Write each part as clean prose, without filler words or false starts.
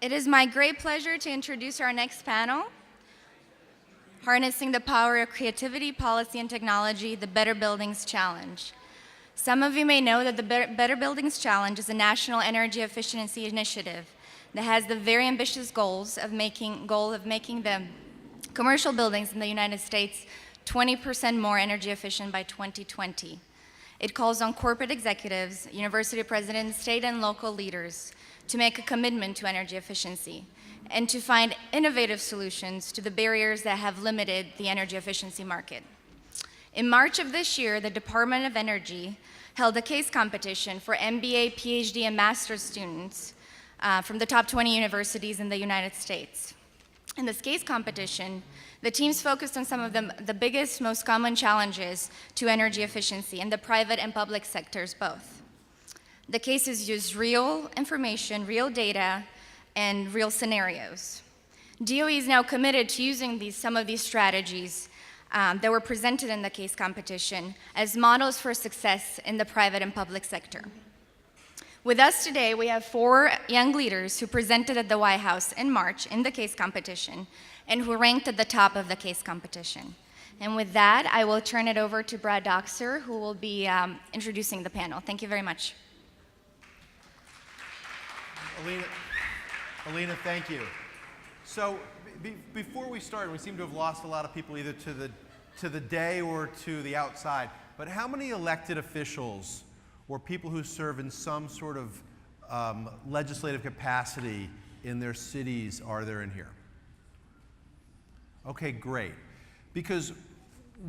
It is my great pleasure to introduce our next panel, Harnessing the Power of Creativity, Policy, and Technology, the Better Buildings Challenge. Some of you may know that the Better Buildings Challenge is a national energy efficiency initiative that has the very ambitious goal of making the commercial buildings in the United States 20% more energy efficient by 2020. It calls on corporate executives, university presidents, state and local leaders to make a commitment to energy efficiency and to find innovative solutions to the barriers that have limited the energy efficiency market. In March of this year, the Department of Energy held a case competition for MBA, PhD, and master's students from the top 20 universities in the United States. In this case competition, the teams focused on some of the biggest, most common challenges to energy efficiency in the private and public sectors both. The cases used real information, real data, and real scenarios. DOE is now committed to using some of these strategies that were presented in the case competition as models for success in the private and public sector. With us today, we have 4 young leaders who presented at the White House in March in the case competition and who ranked at the top of the case competition. And with that, I will turn it over to Brad Doxer, who will be introducing the panel. Thank you very much. Alina, thank you. So before we start, we seem to have lost a lot of people either to the day or to the outside. But how many elected officials or people who serve in some sort of legislative capacity in their cities are there in here? Okay, great. Because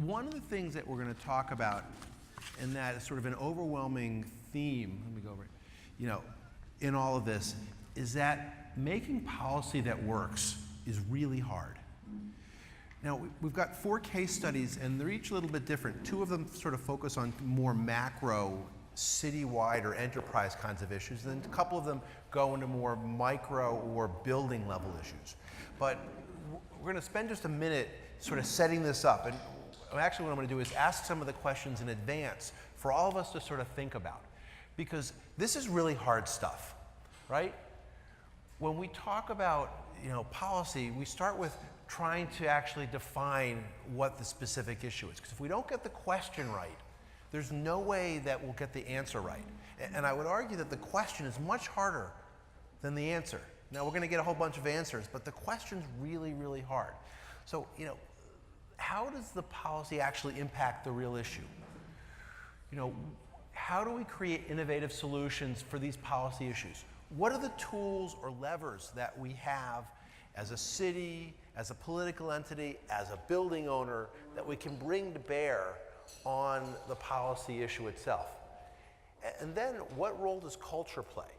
one of the things that we're going to talk about, and that is sort of an overwhelming theme, let me go over it, in all of this, is that making policy that works is really hard. Now, we've got 4 case studies, and they're each a little bit different. 2 of them sort of focus on more macro, citywide or enterprise kinds of issues, and then a couple of them go into more micro or building level issues. But we're going to spend just a minute sort of setting this up, and actually what I'm going to do is ask some of the questions in advance for all of us to sort of think about, because this is really hard stuff, right? When we talk about policy, we start with trying to actually define what the specific issue is, because if we don't get the question right, there's no way that we'll get the answer right. And I would argue that the question is much harder than the answer. Now, we're going to get a whole bunch of answers, but the question's really, really hard. So, how does the policy actually impact the real issue? How do we create innovative solutions for these policy issues? What are the tools or levers that we have as a city, as a political entity, as a building owner, that we can bring to bear on the policy issue itself? And then, what role does culture play?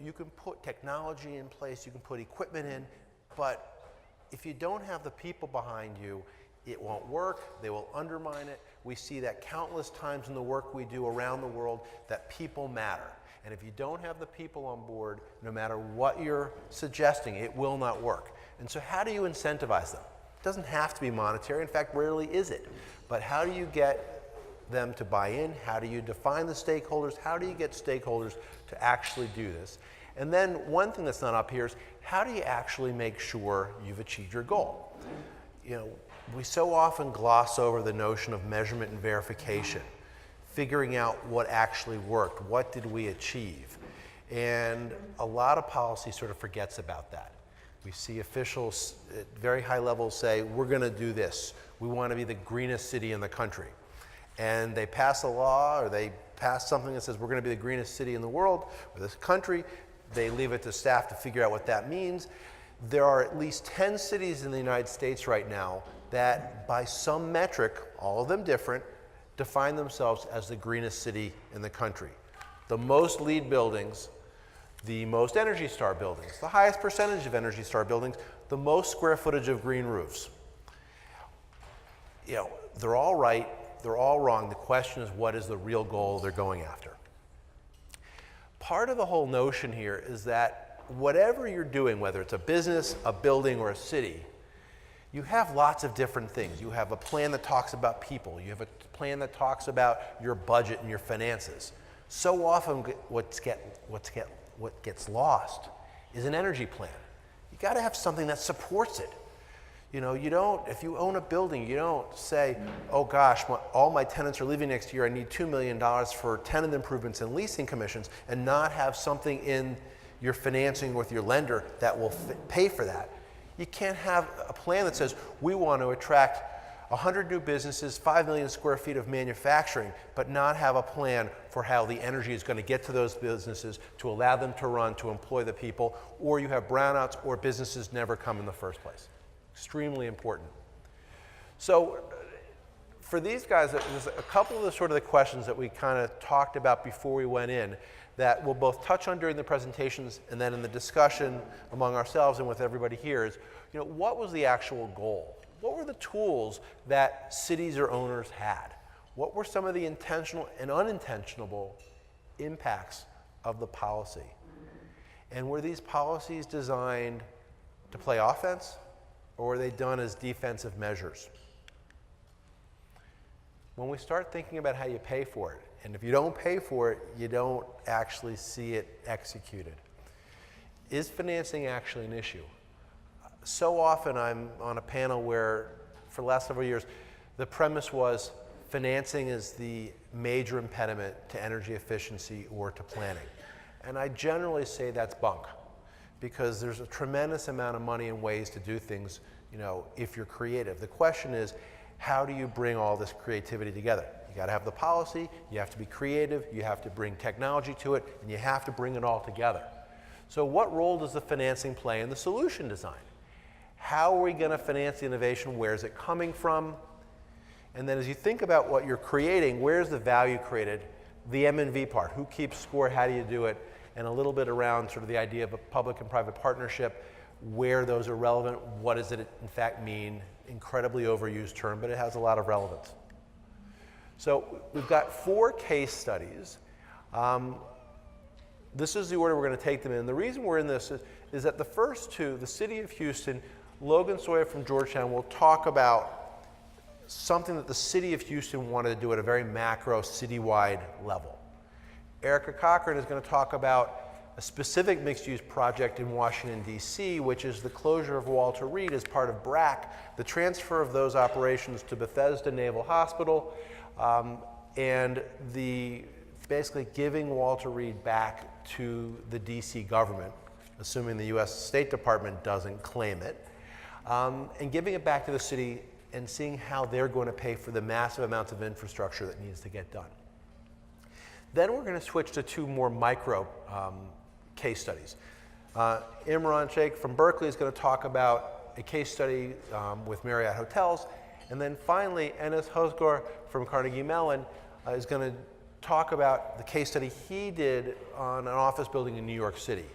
You can put technology in place, you can put equipment in, but if you don't have the people behind you, it won't work, they will undermine it. We see that countless times in the work we do around the world, that people matter. And if you don't have the people on board, no matter what you're suggesting, it will not work. And so how do you incentivize them? It doesn't have to be monetary, in fact, rarely is it. But how do you get them to buy in? How do you define the stakeholders? How do you get stakeholders to actually do this? And then one thing that's not up here is, how do you actually make sure you've achieved your goal? We so often gloss over the notion of measurement and verification, figuring out what actually worked, what did we achieve? And a lot of policy sort of forgets about that. We see officials at very high levels say, we're going to do this. We want to be the greenest city in the country. And they pass a law, or they pass something that says we're going to be the greenest city in the world or this country. They leave it to staff to figure out what that means. There are at least 10 cities in the United States right now that, by some metric, all of them different, define themselves as the greenest city in the country. The most LEED buildings, the most Energy Star buildings, the highest percentage of Energy Star buildings, the most square footage of green roofs. They're all right, they're all wrong. The question is, what is the real goal they're going after? Part of the whole notion here is that whatever you're doing, whether it's a business, a building, or a city, you have lots of different things. You have a plan that talks about people. You have a plan that talks about your budget and your finances. So often what gets lost is an energy plan. You got to have something that supports it. You know, you don't, if you own a building, you don't say, oh gosh, all my tenants are leaving next year, I need $2 million for tenant improvements and leasing commissions, and not have something in your financing with your lender that will pay for that. You can't have a plan that says, we want to attract 100 new businesses, 5 million square feet of manufacturing, but not have a plan for how the energy is going to get to those businesses to allow them to run, to employ the people, or you have brownouts or businesses never come in the first place. Extremely important. So for these guys, there's a couple of the sort of the questions that we kind of talked about before we went in that we'll both touch on during the presentations and then in the discussion among ourselves and with everybody here is, you know, what was the actual goal? What were the tools that cities or owners had? What were some of the intentional and unintentional impacts of the policy? And were these policies designed to play offense, or were they done as defensive measures? When we start thinking about how you pay for it, and if you don't pay for it, you don't actually see it executed. Is financing actually an issue? So often I'm on a panel where, for the last several years, the premise was financing is the major impediment to energy efficiency or to planning. And I generally say that's bunk, because there's a tremendous amount of money and ways to do things, you know, if you're creative. The question is, how do you bring all this creativity together? You got to have the policy, you have to be creative, you have to bring technology to it, and you have to bring it all together. So what role does the financing play in the solution design? How are we going to finance the innovation? Where is it coming from? And then as you think about what you're creating, where's the value created? The M&V part, who keeps score, how do you do it? And a little bit around sort of the idea of a public and private partnership, where those are relevant, what does it in fact mean? Incredibly overused term, but it has a lot of relevance. So we've got 4 case studies. This is the order we're going to take them in. The reason we're in this is that the first 2, the city of Houston, Logan Sawyer from Georgetown will talk about something that the city of Houston wanted to do at a very macro, citywide level. Erica Cochran is going to talk about a specific mixed-use project in Washington, D.C., which is the closure of Walter Reed as part of BRAC, the transfer of those operations to Bethesda Naval Hospital, and the basically giving Walter Reed back to the D.C. government, assuming the U.S. State Department doesn't claim it, and giving it back to the city and seeing how they're going to pay for the massive amounts of infrastructure that needs to get done. Then we're going to switch to 2 more micro case studies. Imran Sheikh from Berkeley is going to talk about a case study with Marriott Hotels. And then finally, Enes Hozgor from Carnegie Mellon is going to talk about the case study he did on an office building in New York City.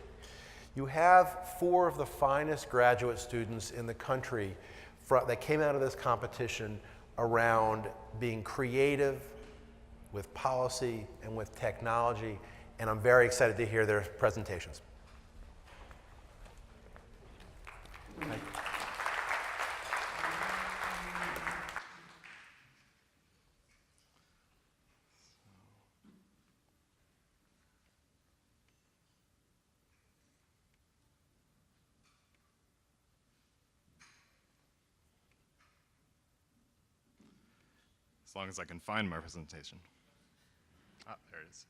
You have 4 of the finest graduate students in the country that came out of this competition around being creative with policy and with technology, and I'm very excited to hear their presentations. As long as I can find my presentation. Ah, there it is.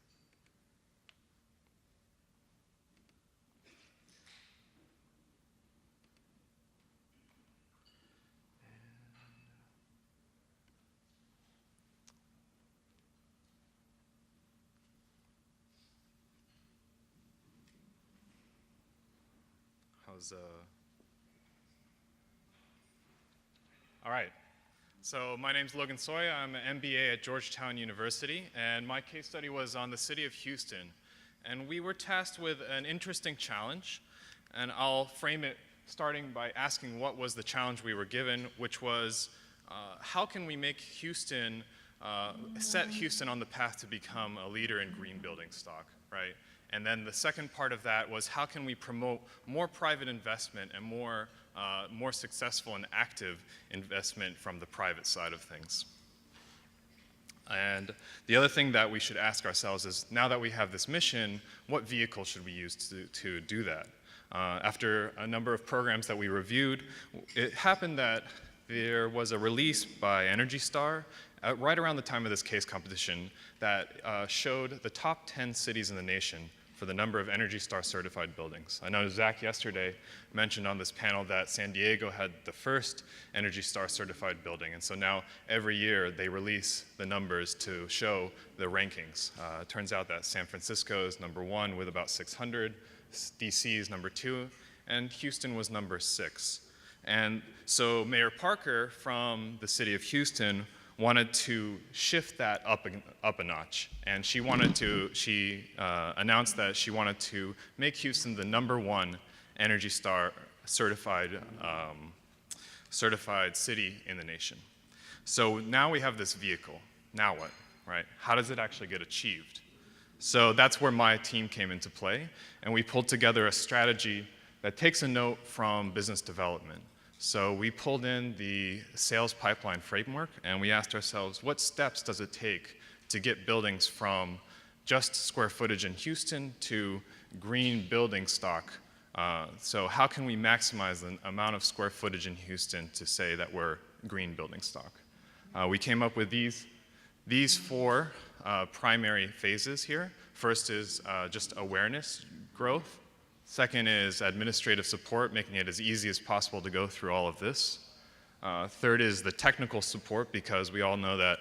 All right. So my name's Logan Sawyer. I'm an MBA at Georgetown University, and my case study was on the city of Houston. And we were tasked with an interesting challenge, and I'll frame it starting by asking what was the challenge we were given, which was how can we make Houston, set Houston on the path to become a leader in green building stock, right? And then the second part of that was how can we promote more private investment and more successful and active investment from the private side of things. And the other thing that we should ask ourselves is, now that we have this mission, what vehicle should we use to do that? After a number of programs that we reviewed, it happened that there was a release by Energy Star right around the time of this case competition that showed the top 10 cities in the nation for the number of Energy Star certified buildings. I know Zach yesterday mentioned on this panel that San Diego had the first Energy Star certified building, and so now every year they release the numbers to show the rankings. It turns out that San Francisco is #1 with about 600, DC is #2, and Houston was #6. And so Mayor Parker from the city of Houston wanted to shift that up a notch, and she announced that she wanted to make Houston the #1 Energy Star certified city in the nation. So now we have this vehicle. Now what, right? How does it actually get achieved? So that's where my team came into play, and we pulled together a strategy that takes a note from business development. So we pulled in the sales pipeline framework, and we asked ourselves, what steps does it take to get buildings from just square footage in Houston to green building stock? So how can we maximize the amount of square footage in Houston to say that we're green building stock? We came up with these 4 primary phases here. First is just awareness growth. Second is administrative support, making it as easy as possible to go through all of this. Third is the technical support, because we all know that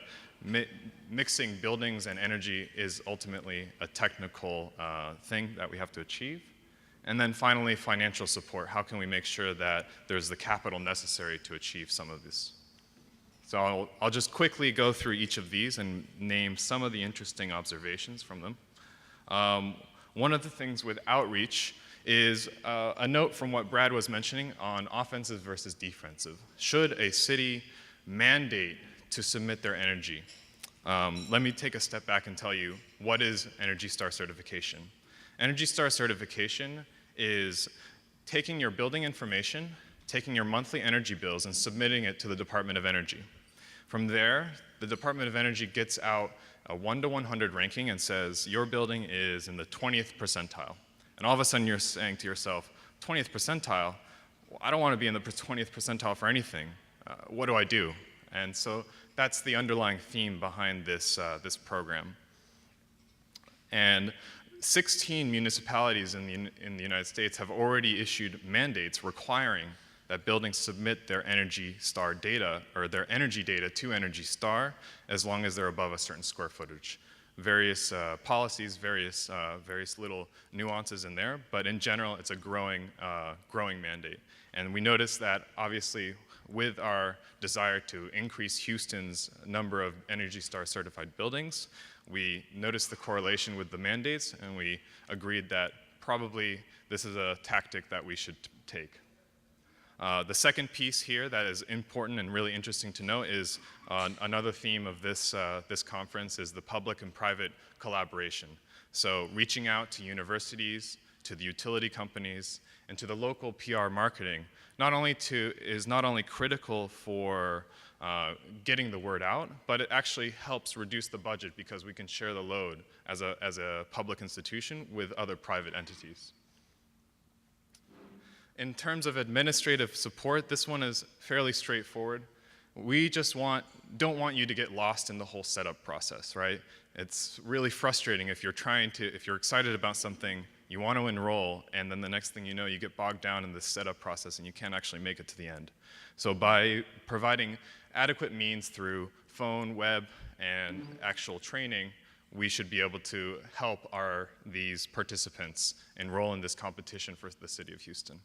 mixing buildings and energy is ultimately a technical thing that we have to achieve. And then finally, financial support. How can we make sure that there's the capital necessary to achieve some of this? So I'll just quickly go through each of these and name some of the interesting observations from them. One of the things with outreach is a note from what Brad was mentioning on offensive versus defensive. Should a city mandate to submit their energy? Let me take a step back and tell you, what is Energy Star certification? Energy Star certification is taking your building information, taking your monthly energy bills, and submitting it to the Department of Energy. From there, the Department of Energy gets out a 1 to 100 ranking and says, your building is in the 20th percentile. And all of a sudden you're saying to yourself, 20th percentile? Well, I don't want to be in the 20th percentile for anything. What do I do? And so that's the underlying theme behind this program. And 16 municipalities in the United States have already issued mandates requiring that buildings submit their Energy Star data, or their energy data, to Energy Star, as long as they're above a certain square footage. Various policies, various little nuances in there, but in general, it's a growing mandate. And we notice that, obviously, with our desire to increase Houston's number of Energy Star certified buildings, we noticed the correlation with the mandates, and we agreed that probably this is a tactic that we should take. The second piece here that is important and really interesting to know is another theme of this conference is the public and private collaboration. So reaching out to universities, to the utility companies, and to the local PR marketing is not only critical for getting the word out, but it actually helps reduce the budget because we can share the load as a public institution with other private entities. In terms of administrative support, this one is fairly straightforward. We just don't want you to get lost in the whole setup process, right? It's really frustrating if you're excited about something, you want to enroll, and then the next thing you know, you get bogged down in the setup process and you can't actually make it to the end. So by providing adequate means through phone, web, and actual training, we should be able to help these participants enroll in this competition for the city of Houston.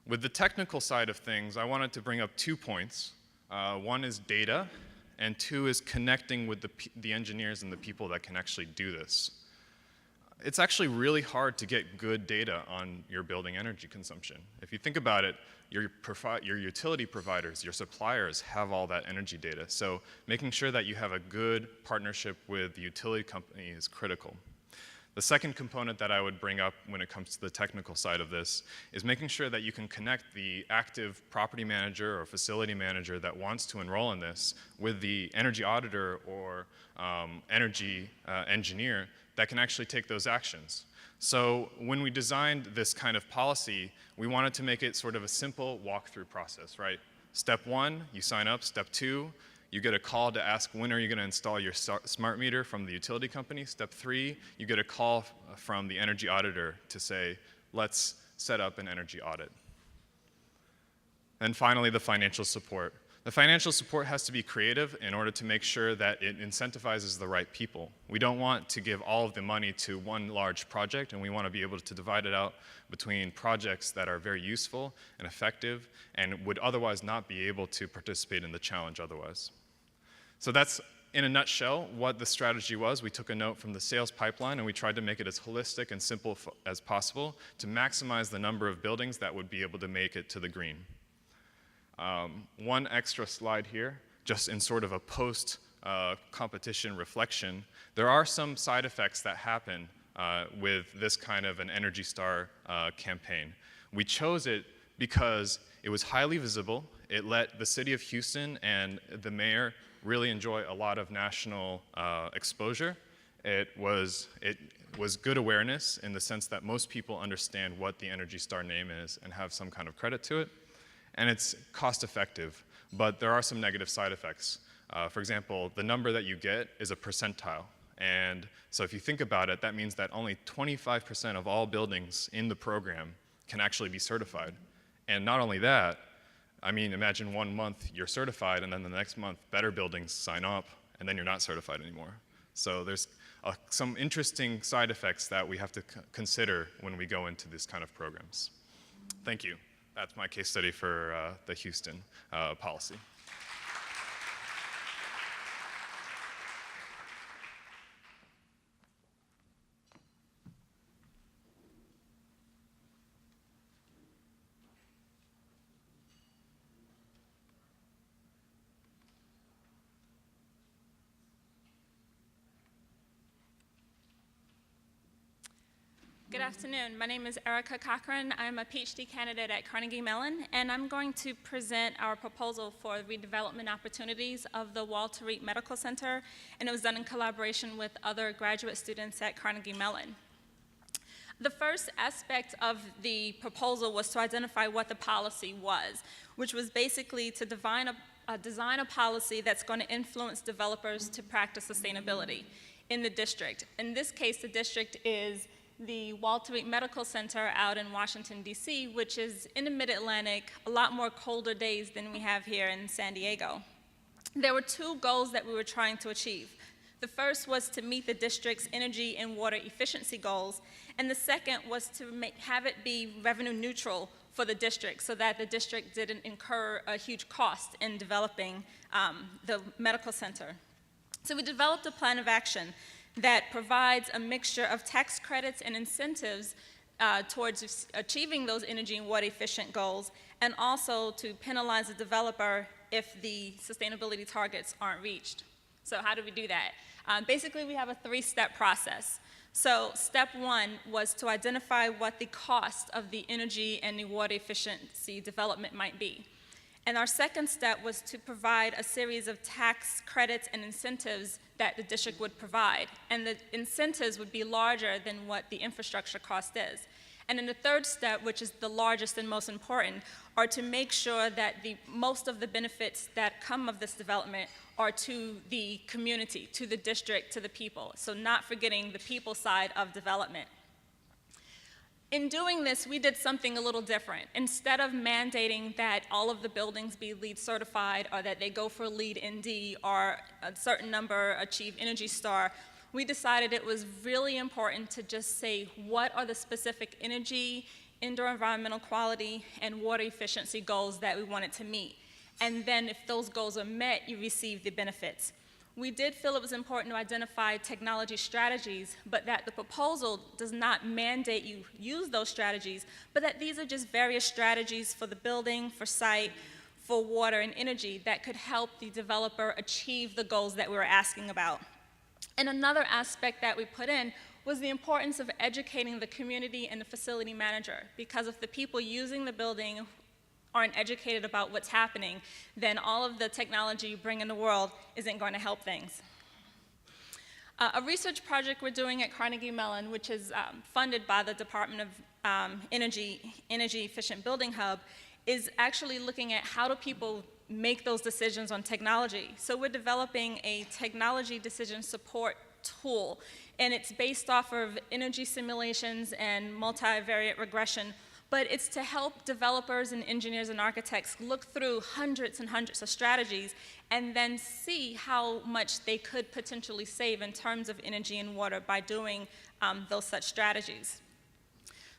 With the technical side of things, I wanted to bring up 2 points. One is data, and 2 is connecting with the engineers and the people that can actually do this. It's actually really hard to get good data on your building energy consumption. If you think about it, your utility providers, your suppliers have all that energy data. So making sure that you have a good partnership with the utility company is critical. The second component that I would bring up when it comes to the technical side of this is making sure that you can connect the active property manager or facility manager that wants to enroll in this with the energy auditor or energy engineer that can actually take those actions. So when we designed this kind of policy, we wanted to make it sort of a simple walkthrough process, right? Step 1, you sign up. Step 2, you get a call to ask when are you going to install your smart meter from the utility company. Step 3, you get a call from the energy auditor to say, let's set up an energy audit. And finally, the financial support. The financial support has to be creative in order to make sure that it incentivizes the right people. We don't want to give all of the money to one large project, and we want to be able to divide it out between projects that are very useful and effective and would otherwise not be able to participate in the challenge otherwise. So that's, in a nutshell, what the strategy was. We took a note from the sales pipeline and we tried to make it as holistic and simple as possible to maximize the number of buildings that would be able to make it to the green. One extra slide here, just in sort of a post-competition reflection. There are some side effects that happen with this kind of an Energy Star campaign. We chose it because it was highly visible. It let the city of Houston and the mayor really enjoy a lot of national exposure. It was good awareness in the sense that most people understand what the Energy Star name is and have some kind of credit to it. And it's cost effective, but there are some negative side effects. For example, the number that you get is a percentile. And so if you think about it, that means that only 25% of all buildings in the program can actually be certified. And not only that, I mean, imagine 1 month you're certified, and then the next month better buildings sign up, and then you're not certified anymore. So there's some interesting side effects that we have to consider when we go into these kind of programs. Thank you. That's my case study for the Houston policy. Good afternoon. My name is Erica Cochran. I'm a PhD candidate at Carnegie Mellon, and I'm going to present our proposal for redevelopment opportunities of the Walter Reed Medical Center, and it was done in collaboration with other graduate students at Carnegie Mellon. The first aspect of the proposal was to identify what the policy was, which was basically to design a policy that's going to influence developers to practice sustainability in the district. In this case, the district is the Walter Reed Medical Center out in Washington, D.C., which is in the mid-Atlantic, a lot more colder days than we have here in San Diego. There were 2 goals that we were trying to achieve. The first was to meet the district's energy and water efficiency goals, and the second was to have it be revenue neutral for the district so that the district didn't incur a huge cost in developing the medical center. So we developed a plan of action that provides a mixture of tax credits and incentives towards achieving those energy and water efficient goals, and also to penalize the developer if the sustainability targets aren't reached. So how do we do that? Basically, we have a 3-step process. So step 1 was to identify what the cost of the energy and the water efficiency development might be. And our second step was to provide a series of tax credits and incentives that the district would provide. And the incentives would be larger than what the infrastructure cost is. And then the third step, which is the largest and most important, are to make sure that most of the benefits that come of this development are to the community, to the district, to the people. So not forgetting the people side of development. In doing this, we did something a little different. Instead of mandating that all of the buildings be LEED certified or that they go for LEED ND or a certain number achieve Energy Star, we decided it was really important to just say what are the specific energy, indoor environmental quality, and water efficiency goals that we wanted to meet. And then if those goals are met, you receive the benefits. We did feel it was important to identify technology strategies, but that the proposal does not mandate you use those strategies, but that these are just various strategies for the building, for site, for water and energy that could help the developer achieve the goals that we were asking about. And another aspect that we put in was the importance of educating the community and the facility manager, because if the people using the building aren't educated about what's happening, then all of the technology you bring in the world isn't going to help things. A research project we're doing at Carnegie Mellon, which is funded by the Department of Energy Efficient Building Hub, is actually looking at how do people make those decisions on technology. So we're developing a technology decision support tool, and it's based off of energy simulations and multivariate regression, but it's to help developers and engineers and architects look through hundreds and hundreds of strategies and then see how much they could potentially save in terms of energy and water by doing those such strategies.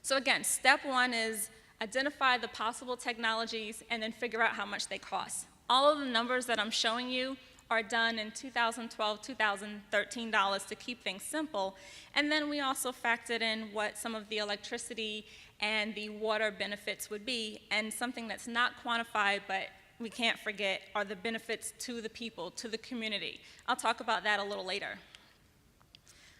So again, step one is identify the possible technologies and then figure out how much they cost. All of the numbers that I'm showing you are done in 2012, 2013 dollars to keep things simple. And then we also factored in what some of the electricity and the water benefits would be, and something that's not quantified but we can't forget are the benefits to the people, to the community. I'll talk about that a little later.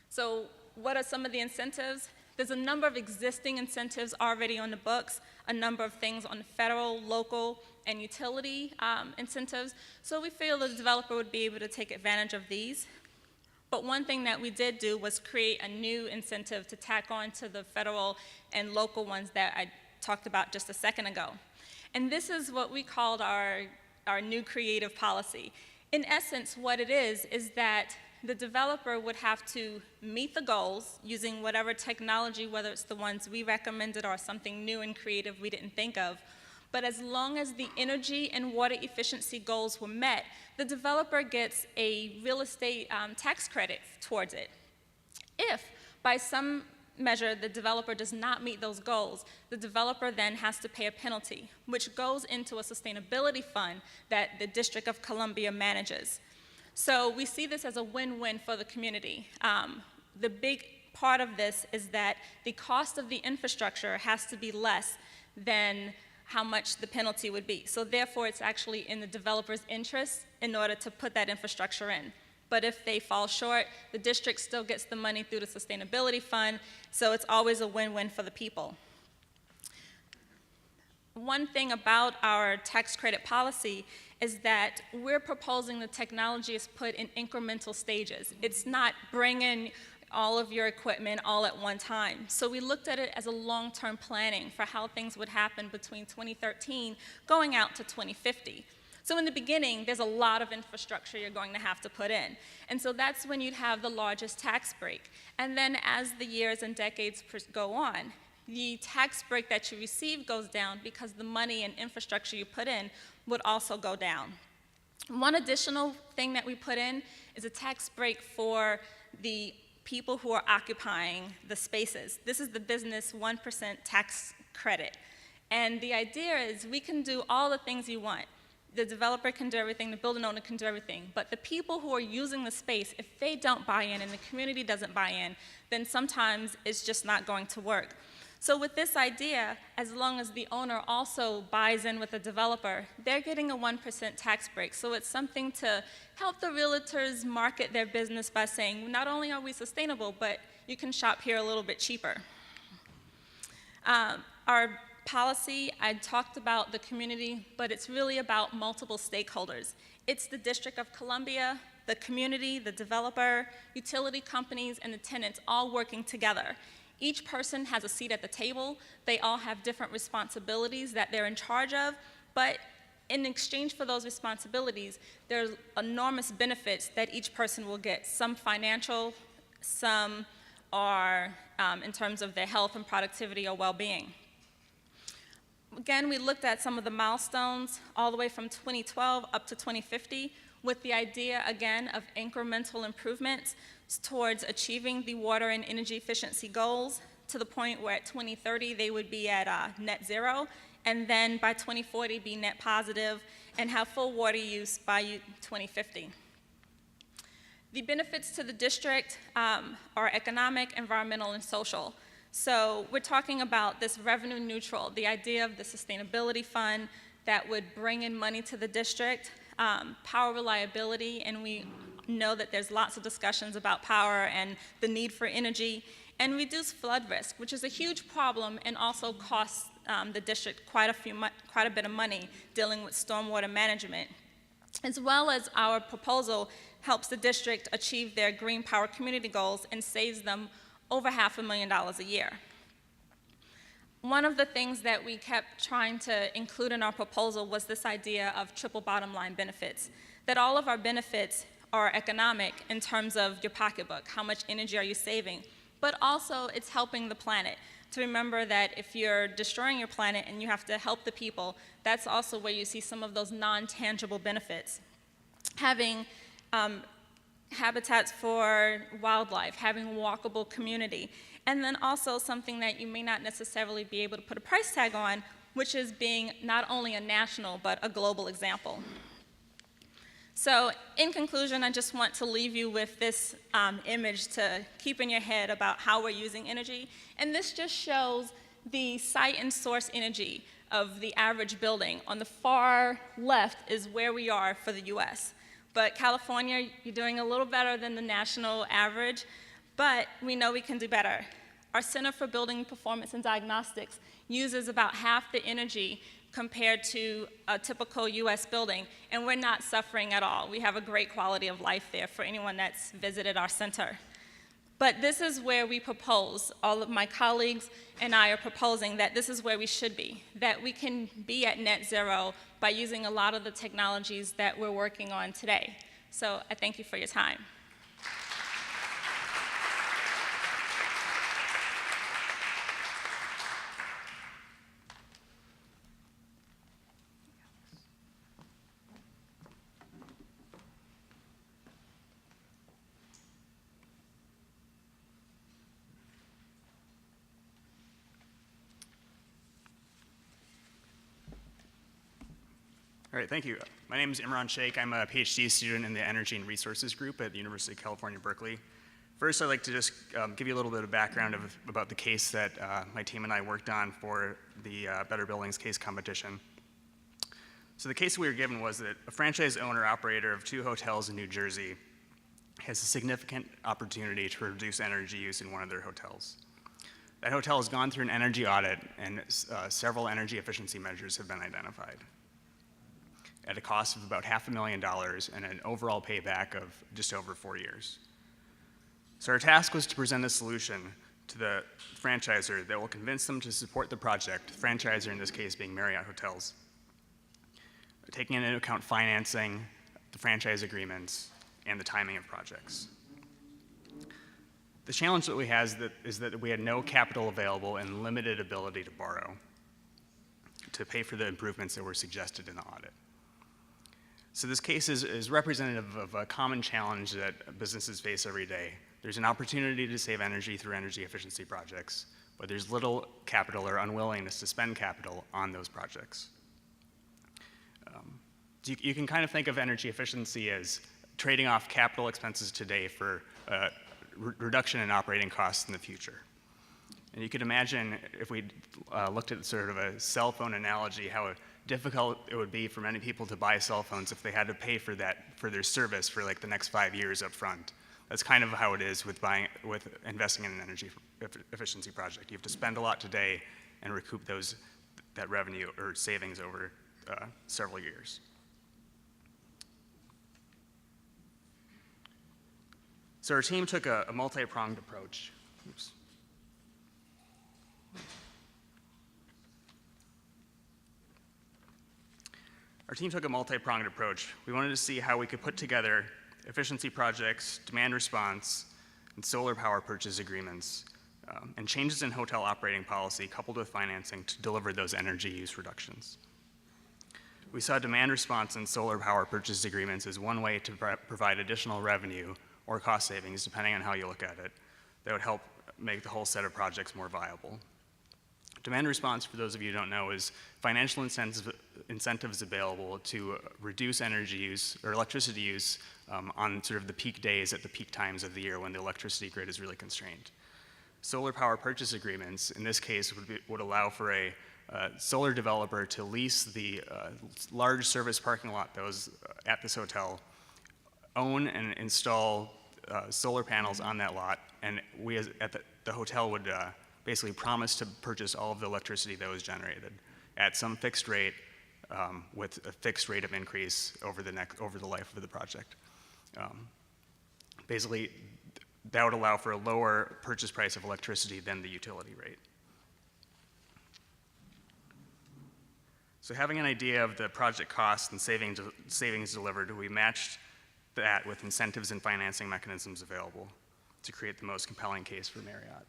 So what are some of the incentives? There's a number of existing incentives already on the books, a number of things on federal, local, and utility incentives. So we feel the developer would be able to take advantage of these. But one thing that we did do was create a new incentive to tack on to the federal and local ones that I talked about just a second ago. And this is what we called our new creative policy. In essence, what it is that the developer would have to meet the goals using whatever technology, whether it's the ones we recommended or something new and creative we didn't think of. But as long as the energy and water efficiency goals were met, the developer gets a real estate tax credit towards it. If, by some measure, the developer does not meet those goals, the developer then has to pay a penalty, which goes into a sustainability fund that the District of Columbia manages. So we see this as a win-win for the community. The big part of this is that the cost of the infrastructure has to be less than how much the penalty would be. So therefore, it's actually in the developer's interest in order to put that infrastructure in. But if they fall short, the district still gets the money through the sustainability fund, so it's always a win-win for the people. One thing about our tax credit policy is that we're proposing the technology is put in incremental stages. It's not bringing all of your equipment all at one time. So we looked at it as a long-term planning for how things would happen between 2013 going out to 2050. So in the beginning, there's a lot of infrastructure you're going to have to put in. And so that's when you'd have the largest tax break. And then as the years and decades go on, the tax break that you receive goes down because the money and infrastructure you put in would also go down. One additional thing that we put in is a tax break for the people who are occupying the spaces. This is the business 1% tax credit. And the idea is we can do all the things you want. The developer can do everything, the building owner can do everything, but the people who are using the space, if they don't buy in and the community doesn't buy in, then sometimes it's just not going to work. So with this idea, as long as the owner also buys in with the developer, they're getting a 1% tax break. So it's something to help the realtors market their business by saying, not only are we sustainable, but you can shop here a little bit cheaper. Our policy, I talked about the community, but it's really about multiple stakeholders. It's the District of Columbia, the community, the developer, utility companies, and the tenants all working together. Each person has a seat at the table. They all have different responsibilities that they're in charge of, but in exchange for those responsibilities, there's enormous benefits that each person will get. Some financial, some are in terms of their health and productivity or well-being. Again, we looked at some of the milestones all the way from 2012 up to 2050 with the idea, again, of incremental improvements towards achieving the water and energy efficiency goals to the point where at 2030 they would be at net zero, and then by 2040 be net positive and have full water use by 2050. The benefits to the district are economic, environmental, and social. So we're talking about this revenue neutral, the idea of the sustainability fund that would bring in money to the district, power reliability, and we know that there's lots of discussions about power and the need for energy, and reduce flood risk, which is a huge problem and also costs the district quite a bit of money dealing with stormwater management. as well as our proposal helps the district achieve their green power community goals and saves them over $500,000 a year. One of the things that we kept trying to include in our proposal was this idea of triple bottom line benefits, that all of our benefits are economic in terms of your pocketbook, how much energy are you saving, but also it's helping the planet. To remember that if you're destroying your planet and you have to help the people, that's also where you see some of those non-tangible benefits. Having habitats for wildlife, having a walkable community, and then also something that you may not necessarily be able to put a price tag on, which is being not only a national but a global example. So in conclusion, I just want to leave you with this image to keep in your head about how we're using energy. And this just shows the site and source energy of the average building. On the far left is where we are for the US. But California, you're doing a little better than the national average, but we know we can do better. Our Center for Building Performance and Diagnostics uses about half the energy compared to a typical US building, and we're not suffering at all. We have a great quality of life there for anyone that's visited our center. But this is where we propose, all of my colleagues and I are proposing that this is where we should be, that we can be at net zero by using a lot of the technologies that we're working on today. So I thank you for your time. All right, thank you. My name is Imran Sheikh. I'm a PhD student in the Energy and Resources Group at the University of California, Berkeley. First, I'd like to just give you a little bit of background about the case that my team and I worked on for the Better Buildings case competition. So the case we were given was that a franchise owner-operator of 2 hotels in New Jersey has a significant opportunity to reduce energy use in one of their hotels. That hotel has gone through an energy audit, and several energy efficiency measures have been identified at a cost of about $500,000 and an overall payback of just over 4 years. So our task was to present a solution to the franchisor that will convince them to support the project, the franchisor in this case being Marriott Hotels, taking into account financing, the franchise agreements, and the timing of projects. The challenge that we have is that we had no capital available and limited ability to borrow to pay for the improvements that were suggested in the audit. So this case is representative of a common challenge that businesses face every day. There's an opportunity to save energy through energy efficiency projects, but there's little capital or unwillingness to spend capital on those projects. You can kind of think of energy efficiency as trading off capital expenses today for reduction in operating costs in the future. And you could imagine if we looked at sort of a cell phone analogy, how difficult it would be for many people to buy cell phones if they had to pay for their service for like the next 5 years up front. That's kind of how it is with investing in an energy efficiency project. You have to spend a lot today and recoup that revenue or savings over several years. So our team took a multi-pronged approach. Oops. Our team took a multi-pronged approach. We wanted to see how we could put together efficiency projects, demand response, and solar power purchase agreements, and changes in hotel operating policy coupled with financing to deliver those energy use reductions. We saw demand response and solar power purchase agreements as one way to provide additional revenue or cost savings, depending on how you look at it, that would help make the whole set of projects more viable. Demand response, for those of you who don't know, is financial incentives available to reduce energy use or electricity use on sort of the peak days at the peak times of the year when the electricity grid is really constrained. Solar power purchase agreements, in this case, would allow for a solar developer to lease the large service parking lot that was at this hotel, own and install solar panels on that lot, and we at the hotel would basically promise to purchase all of the electricity that was generated at some fixed rate with a fixed rate of increase over the life of the project. Basically, that would allow for a lower purchase price of electricity than the utility rate. So having an idea of the project costs and savings delivered, we matched that with incentives and financing mechanisms available to create the most compelling case for Marriott.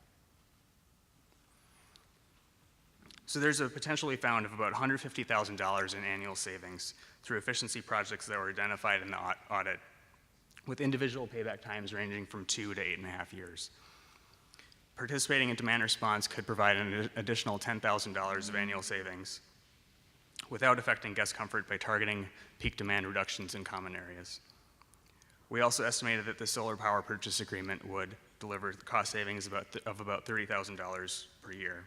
So there's a potential we found of about $150,000 in annual savings through efficiency projects that were identified in the audit, with individual payback times ranging from 2 to 8.5 years. Participating in demand response could provide an additional $10,000 of annual savings without affecting guest comfort by targeting peak demand reductions in common areas. We also estimated that the solar power purchase agreement would deliver cost savings of about $30,000 per year.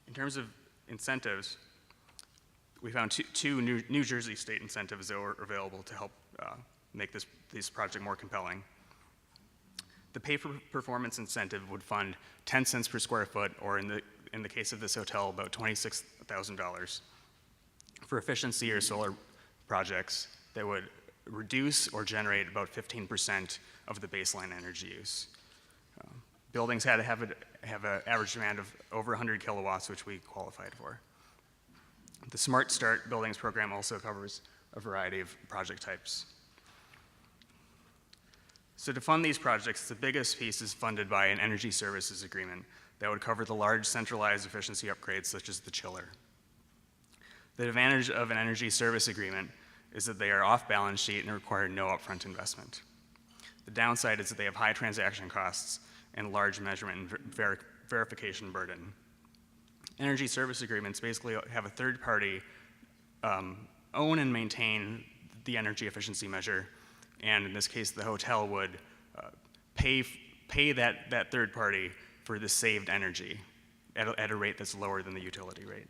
In terms of incentives, we found two New Jersey state incentives that were available to help make this project more compelling. The pay for performance incentive would fund 10 cents per square foot, or in the case of this hotel, about $26,000 for efficiency or solar projects that would reduce or generate about 15% of the baseline energy use. Buildings had to have an average demand of over 100 kilowatts, which we qualified for. The Smart Start Buildings program also covers a variety of project types. So to fund these projects, the biggest piece is funded by an energy services agreement that would cover the large centralized efficiency upgrades such as the chiller. The advantage of an energy service agreement is that they are off balance sheet and require no upfront investment. The downside is that they have high transaction costs and large measurement and verification burden. Energy service agreements basically have a third party own and maintain the energy efficiency measure, and in this case, the hotel would pay that third party for the saved energy at a rate that's lower than the utility rate.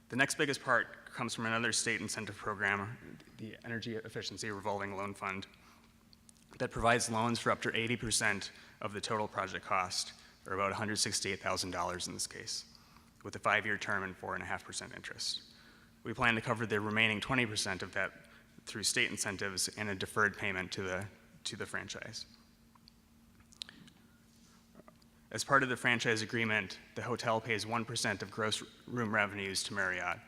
The next biggest part comes from another state incentive program, the Energy Efficiency Revolving Loan Fund, that provides loans for up to 80% of the total project cost, or about $168,000 in this case, with a 5-year term and 4.5% interest. We plan to cover the remaining 20% of that through state incentives and a deferred payment to the franchise. As part of the franchise agreement, the hotel pays 1% of gross room revenues to Marriott,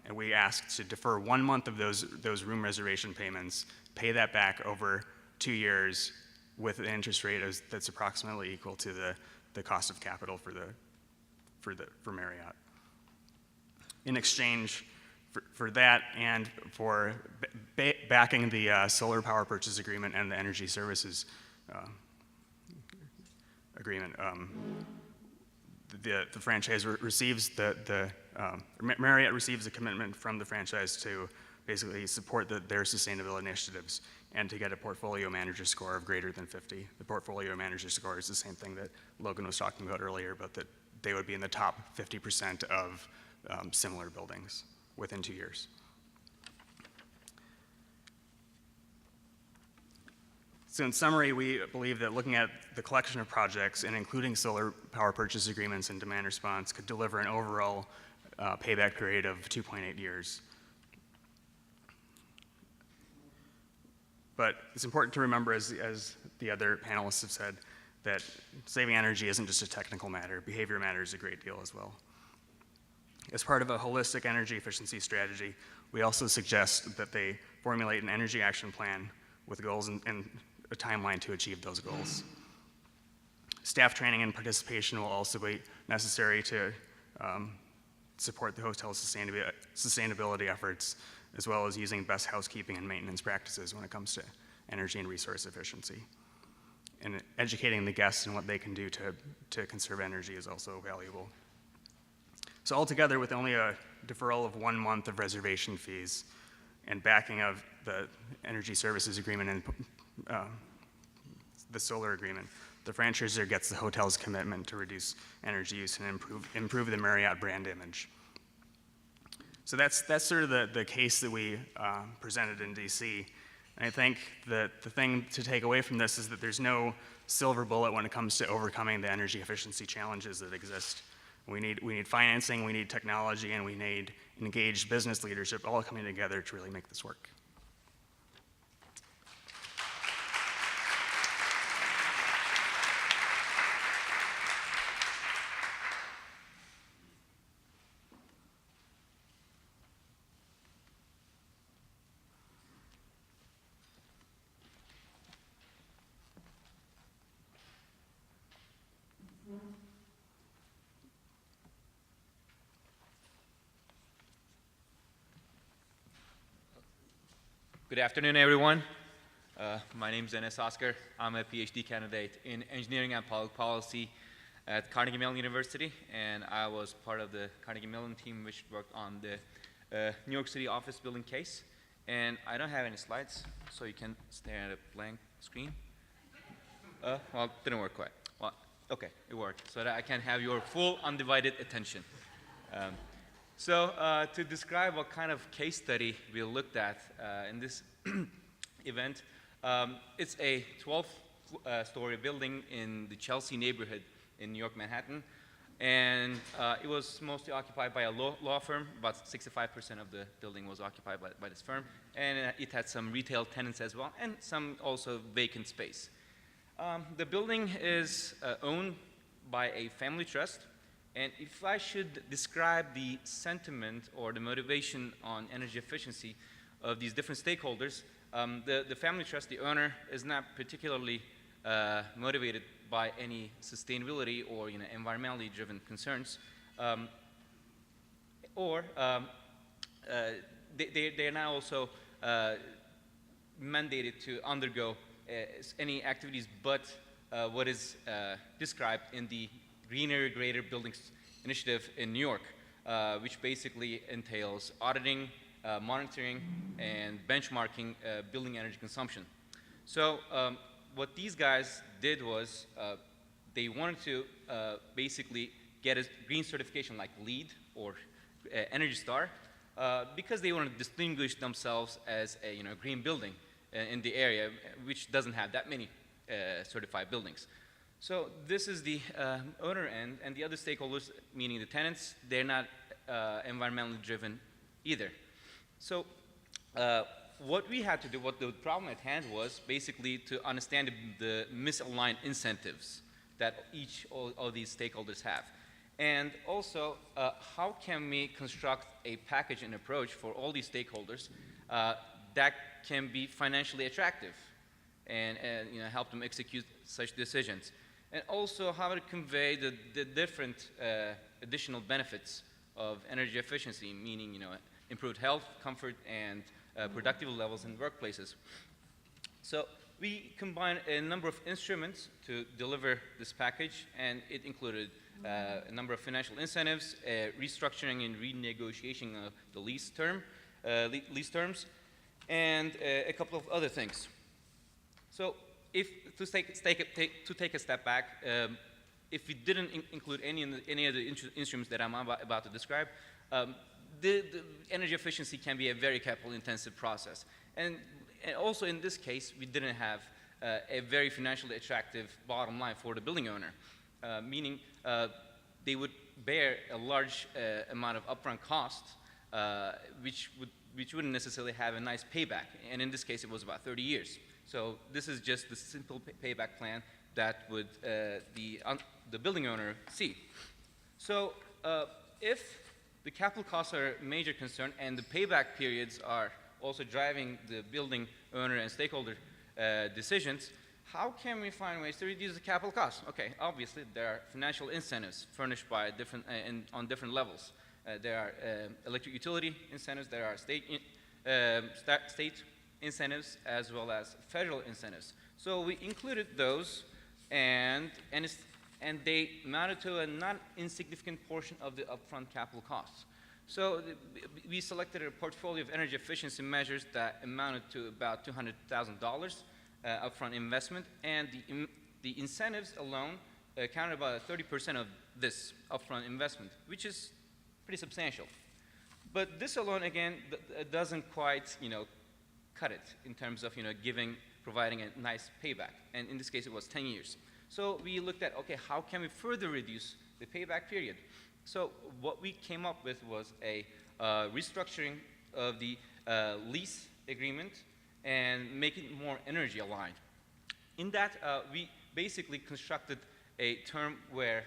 and we ask to defer 1 month of those room reservation payments, pay that back over 2 years with an interest rate that's approximately equal to the cost of capital for Marriott. In exchange for that and for backing the solar power purchase agreement and the energy services agreement, the franchise receives Marriott receives a commitment from the franchise to basically support their sustainability initiatives and to get a portfolio manager score of greater than 50. The portfolio manager score is the same thing that Logan was talking about earlier, but that they would be in the top 50% of similar buildings within 2 years. So in summary, we believe that looking at the collection of projects and including solar power purchase agreements and demand response could deliver an overall payback period of 2.8 years. But it's important to remember, as the other panelists have said, that saving energy isn't just a technical matter. Behavior matters a great deal as well. As part of a holistic energy efficiency strategy, we also suggest that they formulate an energy action plan with goals and a timeline to achieve those goals. Staff training and participation will also be necessary to support the hotel's sustainability efforts, as well as using best housekeeping and maintenance practices when it comes to energy and resource efficiency. And educating the guests on what they can do to conserve energy is also valuable. So altogether, with only a deferral of 1 month of reservation fees and backing of the energy services agreement and the solar agreement, the franchisor gets the hotel's commitment to reduce energy use and improve the Marriott brand image. So that's sort of the case that we presented in DC. And I think that the thing to take away from this is that there's no silver bullet when it comes to overcoming the energy efficiency challenges that exist. We need financing, we need technology, and we need engaged business leadership all coming together to really make this work. Good afternoon, everyone. My name is Enes Oscar. I'm a PhD candidate in engineering and public policy at Carnegie Mellon University, and I was part of the Carnegie Mellon team which worked on the New York City office building case. And I don't have any slides, so you can stare at a blank screen. Well, it didn't work quite. Well, okay, it worked, so that I can have your full undivided attention. So to describe what kind of case study we looked at in this event, it's a 12-story building in the Chelsea neighborhood in New York, Manhattan. And it was mostly occupied by a law firm. About 65% of the building was occupied by this firm. And it had some retail tenants as well, and some also vacant space. The building is owned by a family trust. And if I should describe the sentiment or the motivation on energy efficiency of these different stakeholders, the family trust, the owner, is not particularly motivated by any sustainability or environmentally driven concerns. They're now also mandated to undergo any activities but what is described in the Greener, Greater Buildings Initiative in New York, which basically entails auditing, monitoring, and benchmarking building energy consumption. So what these guys did was they wanted to basically get a green certification like LEED or Energy Star because they wanted to distinguish themselves as a green building in the area, which doesn't have that many certified buildings. So this is the owner end, and the other stakeholders, meaning the tenants, they're not environmentally driven either. So what we had to do, what the problem at hand was, basically to understand the misaligned incentives that all these stakeholders have. And also, how can we construct a package and approach for all these stakeholders that can be financially attractive and help them execute such decisions? And also how to convey the different additional benefits of energy efficiency, meaning improved health, comfort, and productive levels in workplaces. So we combined a number of instruments to deliver this package, and it included a number of financial incentives, restructuring and renegotiation of the lease terms, and a couple of other things. So to take a step back, if we didn't include any of the instruments that I'm about to describe, the energy efficiency can be a very capital-intensive process. And also in this case, we didn't have a very financially attractive bottom line for the building owner, meaning they would bear a large amount of upfront costs, which wouldn't necessarily have a nice payback. And in this case, it was about 30 years. So this is just the simple payback plan that would the building owner see. So if the capital costs are a major concern and the payback periods are also driving the building owner and stakeholder decisions, how can we find ways to reduce the capital costs? Okay, obviously there are financial incentives furnished by on different levels. There are electric utility incentives, there are state incentives, as well as federal incentives. So we included those, and they amounted to a not insignificant portion of the upfront capital costs. So we selected a portfolio of energy efficiency measures that amounted to about $200,000 upfront investment, and the incentives alone accounted about 30% of this upfront investment, which is pretty substantial. But this alone, again, doesn't quite, cut it in terms of, providing a nice payback. And in this case, it was 10 years. So we looked at, okay, how can we further reduce the payback period? So what we came up with was a restructuring of the lease agreement and make it more energy aligned. In that, we basically constructed a term where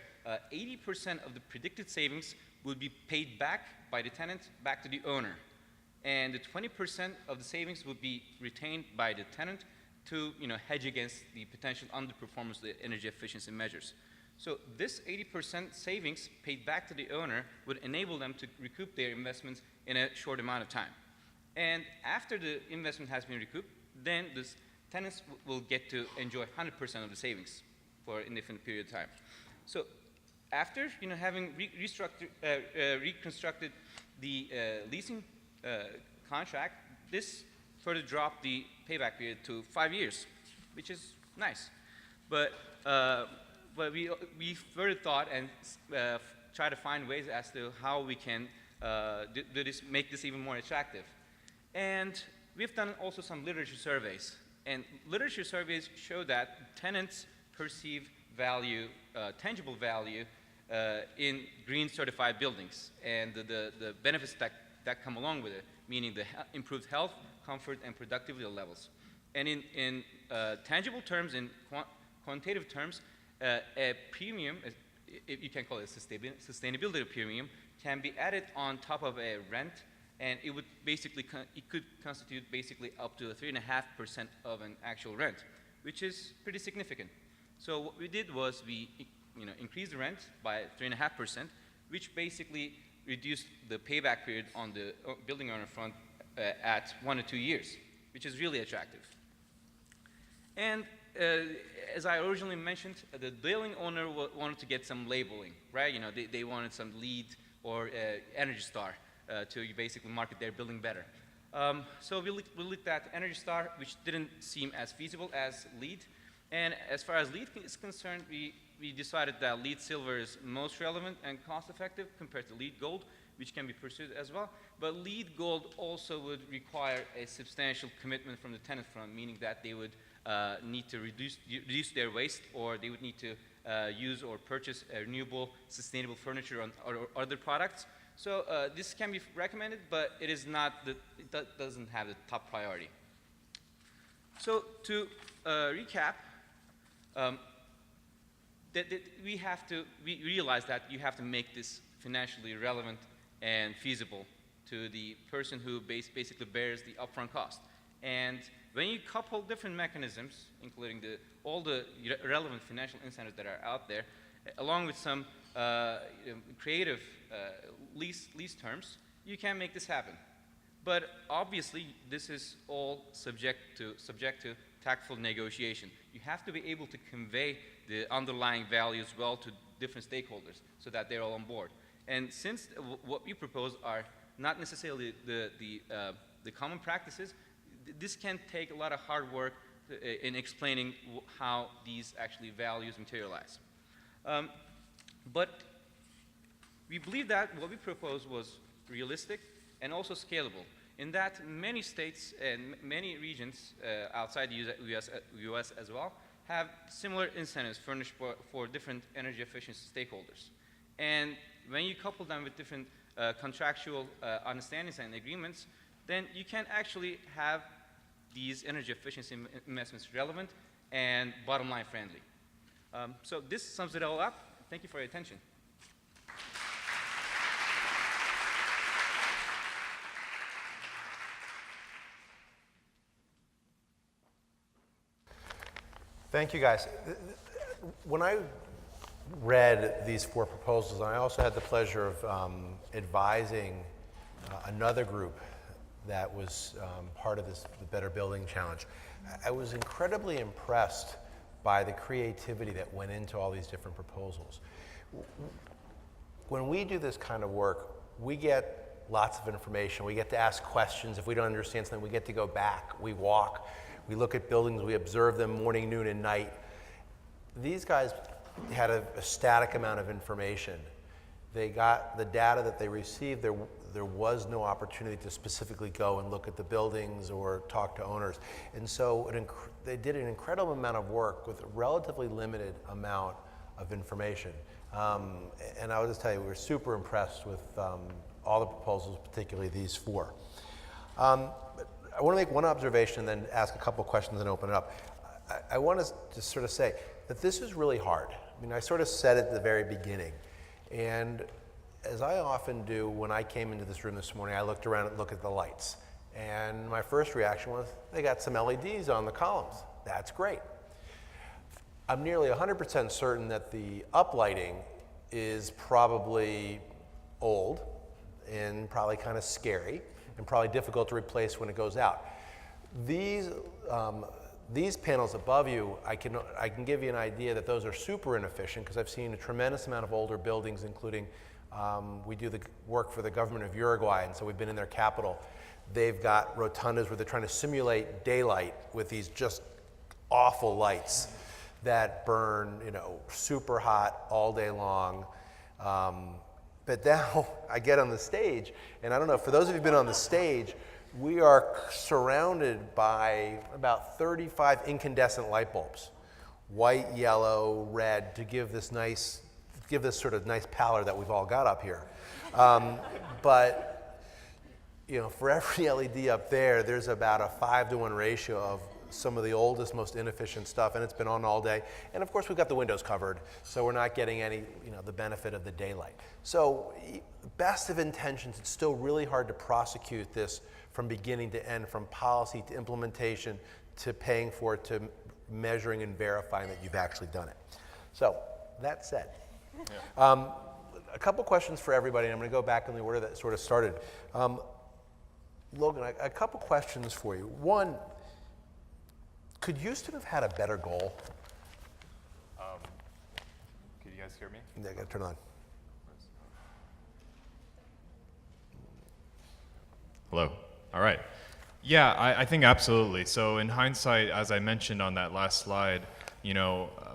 80% of the predicted savings would be paid back by the tenant back to the owner. And the 20% of the savings would be retained by the tenant to hedge against the potential underperformance of the energy efficiency measures. So this 80% savings paid back to the owner would enable them to recoup their investments in a short amount of time. And after the investment has been recouped, then the tenants will get to enjoy 100% of the savings for an indefinite period of time. So after having reconstructed the leasing contract, this further dropped the payback period to 5 years, which is nice. But we further thought and try to find ways as to how we can make this even more attractive. And we've done also some literature surveys. And literature surveys show that tenants perceive value, tangible value, in green certified buildings and the benefits that come along with it, meaning the improved health, comfort, and productivity levels. And in tangible terms, in quantitative terms, a premium, you can call it a sustainability premium, can be added on top of a rent, and it would basically, it could constitute basically up to 3.5% of an actual rent, which is pretty significant. So what we did was we increased the rent by 3.5%, which basically reduced the payback period on the building owner front at 1 to 2 years, which is really attractive. And as I originally mentioned, the building owner wanted to get some labeling, right? They wanted some LEED or Energy Star to basically market their building better. So we looked at Energy Star, which didn't seem as feasible as LEED. And as far as LEED is concerned, we decided that LEED Silver is most relevant and cost-effective compared to LEED Gold, which can be pursued as well. But LEED Gold also would require a substantial commitment from the tenant front, meaning that they would need to reduce their waste, or they would need to use or purchase renewable, sustainable furniture or other products. So this can be recommended, but it is not it doesn't have the top priority. So to recap, we realize that you have to make this financially relevant and feasible to the person who basically bears the upfront cost. And when you couple different mechanisms, including all the relevant financial incentives that are out there, along with some creative lease terms, you can make this happen. But obviously, this is all subject to tactful negotiation. You have to be able to convey the underlying values well to different stakeholders so that they're all on board. And since what we propose are not necessarily the common practices, this can take a lot of hard work in explaining how these actually values materialize. But we believe that what we proposed was realistic and also scalable, in that many states and many regions outside the US as well have similar incentives furnished for different energy efficiency stakeholders. And when you couple them with different contractual understandings and agreements, then you can actually have these energy efficiency investments relevant and bottom line friendly. So this sums it all up. Thank you for your attention. Thank you, guys. When I read these 4 proposals, and I also had the pleasure of advising another group that was part of the Better Building Challenge, I was incredibly impressed by the creativity that went into all these different proposals. When we do this kind of work, we get lots of information. We get to ask questions. If we don't understand something, we get to go back. We walk. We look at buildings. We observe them morning, noon, and night. These guys had a static amount of information. They got the data that they received. There was no opportunity to specifically go and look at the buildings or talk to owners. And so they did an incredible amount of work with a relatively limited amount of information. And I will just tell you, we were super impressed with all the proposals, particularly these 4. I want to make one observation and then ask a couple questions and open it up. I want to just sort of say that this is really hard. I mean, I sort of said it at the very beginning. And as I often do when I came into this room this morning, I looked around and looked at the lights. And my first reaction was, they got some LEDs on the columns. That's great. I'm nearly 100% certain that the uplighting is probably old and probably kind of scary and probably difficult to replace when it goes out. These panels above you, I can give you an idea that those are super inefficient because I've seen a tremendous amount of older buildings, including we do the work for the government of Uruguay, and so we've been in their capital. They've got rotundas where they're trying to simulate daylight with these just awful lights that burn, super hot all day long. But now I get on the stage, and I don't know, for those of you who've been on the stage, we are surrounded by about 35 incandescent light bulbs, white, yellow, red, to give this sort of nice pallor that we've all got up here. But for every LED up there, there's about a 5-to-1 ratio of some of the oldest, most inefficient stuff, and it's been on all day. And of course, we've got the windows covered, so we're not getting any, the benefit of the daylight. So, best of intentions, it's still really hard to prosecute this from beginning to end, from policy to implementation to paying for it to measuring and verifying that you've actually done it. So, that said, a couple questions for everybody, and I'm going to go back in the order that sort of started. Logan, a couple questions for you. One, could Houston have had a better goal? Can you guys hear me? Yeah, I got to turn on. Hello. All right. Yeah, I think absolutely. So in hindsight, as I mentioned on that last slide,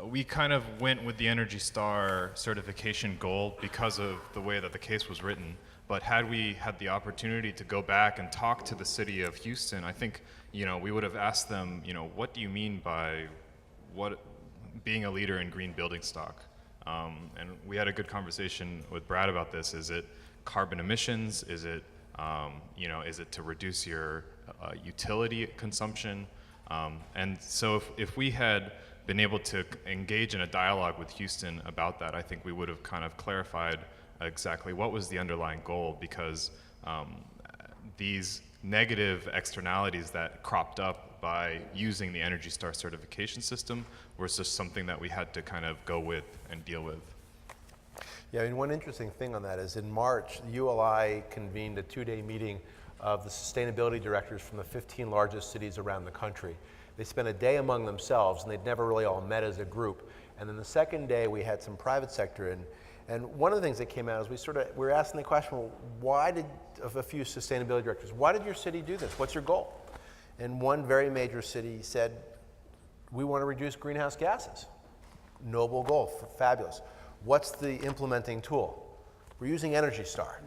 we kind of went with the Energy Star certification goal because of the way that the case was written. But had we had the opportunity to go back and talk to the city of Houston, I think, we would have asked them, what do you mean by being a leader in green building stock? And we had a good conversation with Brad about this. Is it carbon emissions? Is it, is it to reduce your utility consumption? And so if we had been able to engage in a dialogue with Houston about that, I think we would have kind of clarified exactly what was the underlying goal, because these negative externalities that cropped up by using the Energy Star certification system was just something that we had to kind of go with and deal with. Yeah, I mean, one interesting thing on that is in March, the ULI convened a 2-day meeting of the sustainability directors from the 15 largest cities around the country. They spent a day among themselves, and they'd never really all met as a group. And then the second day, we had some private sector in. And one of the things that came out is we were asking the question, well, of a few sustainability directors, why did your city do this? What's your goal? And one very major city said, we want to reduce greenhouse gases. Noble goal, fabulous. What's the implementing tool? We're using Energy Star.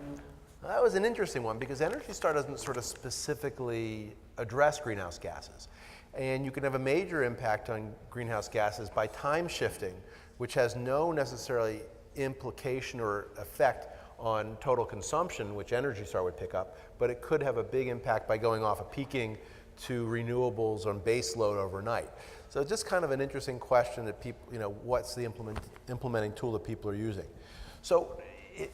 Now, that was an interesting one because Energy Star doesn't sort of specifically address greenhouse gases. And you can have a major impact on greenhouse gases by time shifting, which has no necessarily implication or effect on total consumption, which Energy Star would pick up, but it could have a big impact by going off of peaking to renewables on base load overnight. So just kind of an interesting question that people, what's the implementing tool that people are using? So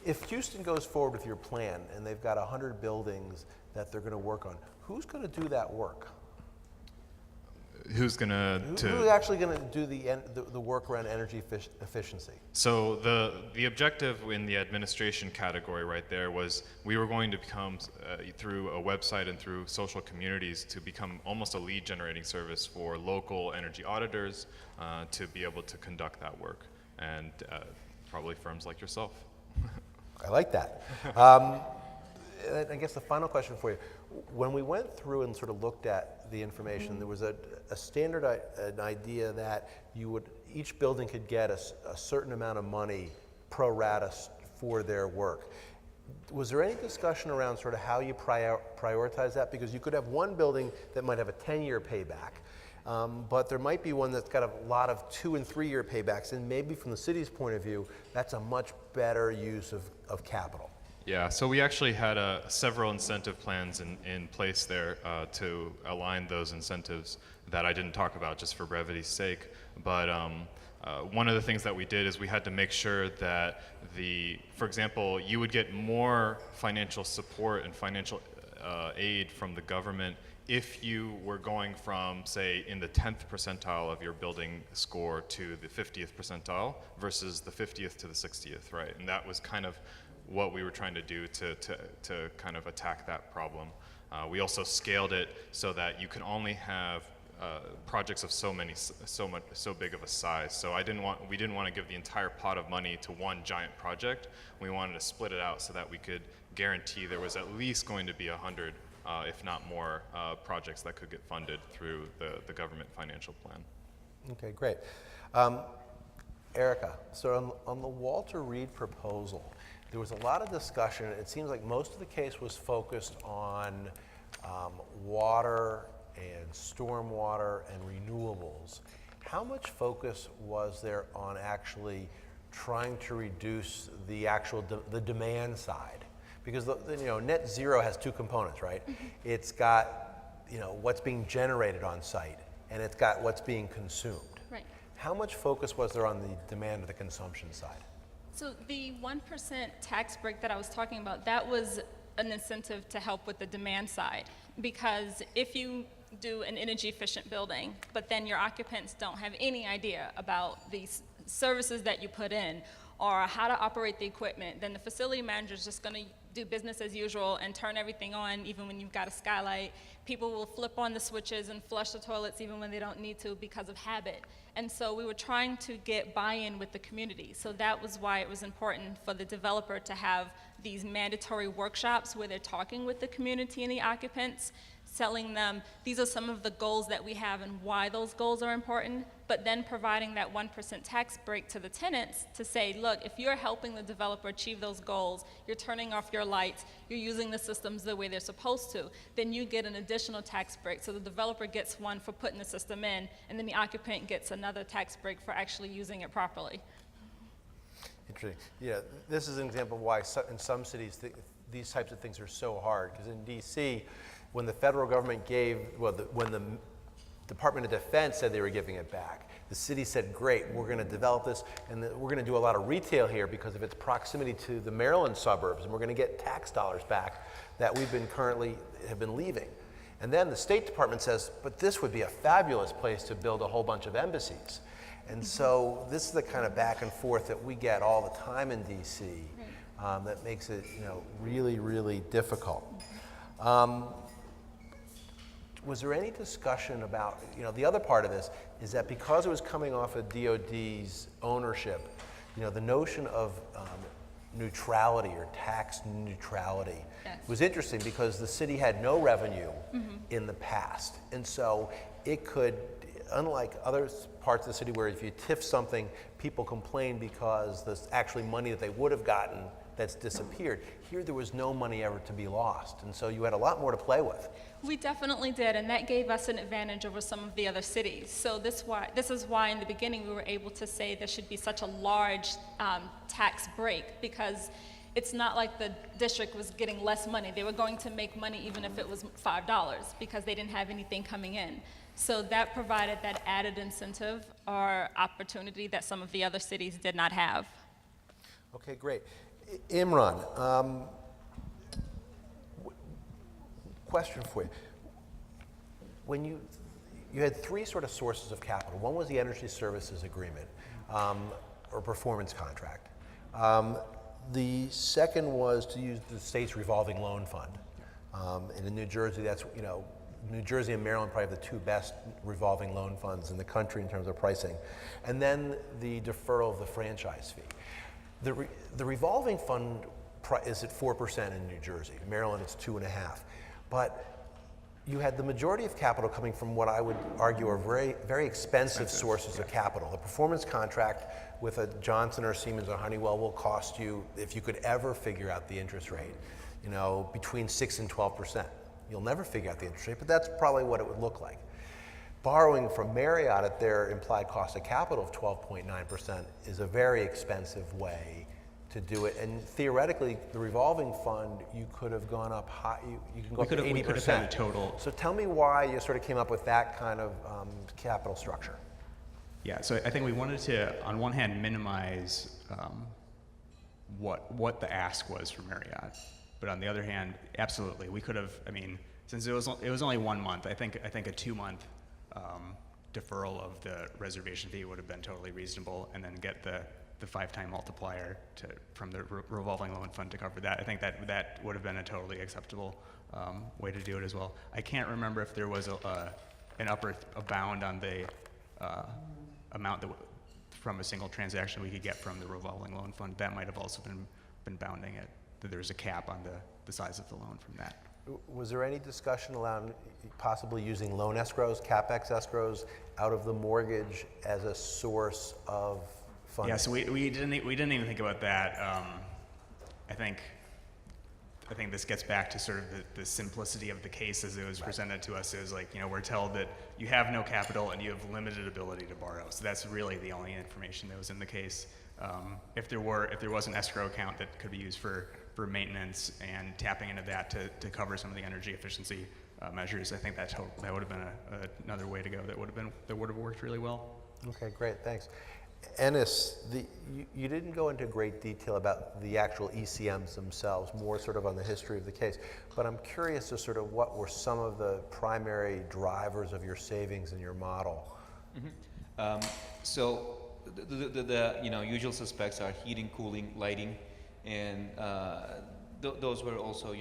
if Houston goes forward with your plan and they've got 100 buildings that they're going to work on, who's going to do that work? Who's gonna Who's actually going to do the work around energy efficiency? So the objective in the administration category right there was we were going to become, through a website and through social communities, to become almost a lead generating service for local energy auditors to be able to conduct that work, and probably firms like yourself. I like that. I guess the final question for you. When we went through and sort of looked at the information, there was a standard an idea that each building could get a certain amount of money pro rata for their work. Was there any discussion around sort of how you prioritize that? Because you could have one building that might have a 10-year payback, But there might be one that's got a lot of 2 and 3 year paybacks, and maybe from the city's point of view, that's a much better use of capital. Yeah, so we actually had several incentive plans in place there to align those incentives that I didn't talk about just for brevity's sake. But one of the things that we did is we had to make sure that for example, you would get more financial support and financial aid from the government if you were going from, say, in the 10th percentile of your building score to the 50th percentile versus the 50th to the 60th, right? And that was kind of what we were trying to do to kind of attack that problem. We also scaled it so that you can only have projects of so big of a size. So we didn't want to give the entire pot of money to one giant project. We wanted to split it out so that we could guarantee there was at least going to be 100, if not more, projects that could get funded through the government financial plan. Okay, great. Erica, so on the Walter Reed proposal, there was a lot of discussion. It seems like most of the case was focused on water and stormwater and renewables. How much focus was there on actually trying to reduce the the demand side? Because net zero has 2 components, right? It's got what's being generated on site, and it's got what's being consumed. Right. How much focus was there on the demand or the consumption side? So the 1% tax break that I was talking about, that was an incentive to help with the demand side. Because if you do an energy efficient building, but then your occupants don't have any idea about these services that you put in or how to operate the equipment, then the facility manager is just going to do business as usual and turn everything on even when you've got a skylight. People will flip on the switches and flush the toilets even when they don't need to because of habit. And so we were trying to get buy-in with the community. So that was why it was important for the developer to have these mandatory workshops where they're talking with the community and the occupants, telling them these are some of the goals that we have and why those goals are important, but then providing that 1% tax break to the tenants to say, look, if you're helping the developer achieve those goals, you're turning off your lights, you're using the systems the way they're supposed to, then you get an additional tax break. So the developer gets one for putting the system in, and then the occupant gets another tax break for actually using it properly. Interesting. Yeah, this is an example of why in some cities these types of things are so hard. Because in D.C., when the federal government when the Department of Defense said they were giving it back, the city said, great, we're going to develop this, and we're going to do a lot of retail here because of its proximity to the Maryland suburbs, and we're going to get tax dollars back that we've been have been leaving. And then the State Department says, but this would be a fabulous place to build a whole bunch of embassies. And so this is the kind of back and forth that we get all the time in D.C. That makes it really, really difficult. Was there any discussion about, the other part of this is that because it was coming off of DOD's ownership, the notion of neutrality or tax neutrality was interesting because the city had no revenue in the past. And so it could, unlike other parts of the city where if you TIF something, people complain because there's actually money that they would have gotten that's disappeared. Here there was no money ever to be lost, and so you had a lot more to play with. We definitely did, and that gave us an advantage over some of the other cities. So this is why in the beginning we were able to say there should be such a large tax break, because it's not like the district was getting less money. They were going to make money even if it was $5 because they didn't have anything coming in. So that provided that added incentive or opportunity that some of the other cities did not have. Okay, great. Imran, question for you. When you had 3 sort of sources of capital. One was the energy services agreement or performance contract. The second was to use the state's revolving loan fund. And in New Jersey, that's New Jersey and Maryland probably have the 2 best revolving loan funds in the country in terms of pricing. And then the deferral of the franchise fee. The revolving fund is at 4% in New Jersey. In Maryland, it's 2.5%. But you had the majority of capital coming from what I would argue are very, very expensive sources of capital. The performance contract with a Johnson or Siemens or Honeywell will cost you, if you could ever figure out the interest rate, between 6 and 12%. You'll never figure out the interest rate, but that's probably what it would look like. borrowing from Marriott at their implied cost of capital of 12.9% is a very expensive way to do it. And theoretically, the revolving fund, you could have gone up high, you can go up to 80%. We could have had a total. So tell me why you sort of came up with that kind of capital structure. Yeah, so I think we wanted to, on one hand, minimize what the ask was for Marriott, but on the other hand, absolutely, we could have. I mean, since it was only 1 month, I think a 2-month deferral of the reservation fee would have been totally reasonable, and then get the 5-time multiplier from the revolving loan fund to cover that. I think that would have been a totally acceptable way to do it as well. I can't remember if there was an upper bound on the amount that from a single transaction we could get from the revolving loan fund. That might have also been bounding it, that there was a cap on the size of the loan from that. Was there any discussion around possibly using loan escrows, CapEx escrows, out of the mortgage as a source of funding? Yeah, so we didn't even think about that. I think this gets back to sort of the simplicity of the case as it was presented to us. It was like, we're told that you have no capital and you have limited ability to borrow. So that's really the only information that was in the case. If there was an escrow account that could be used for maintenance and tapping into that to cover some of the energy efficiency measures, I think that would have been another way to go that would have worked really well. Okay, great, thanks. Ennis, you didn't go into great detail about the actual ECMs themselves, more sort of on the history of the case, but I'm curious as sort of what were some of the primary drivers of your savings in your model? Mm-hmm. So the usual suspects are heating, cooling, lighting, and those were also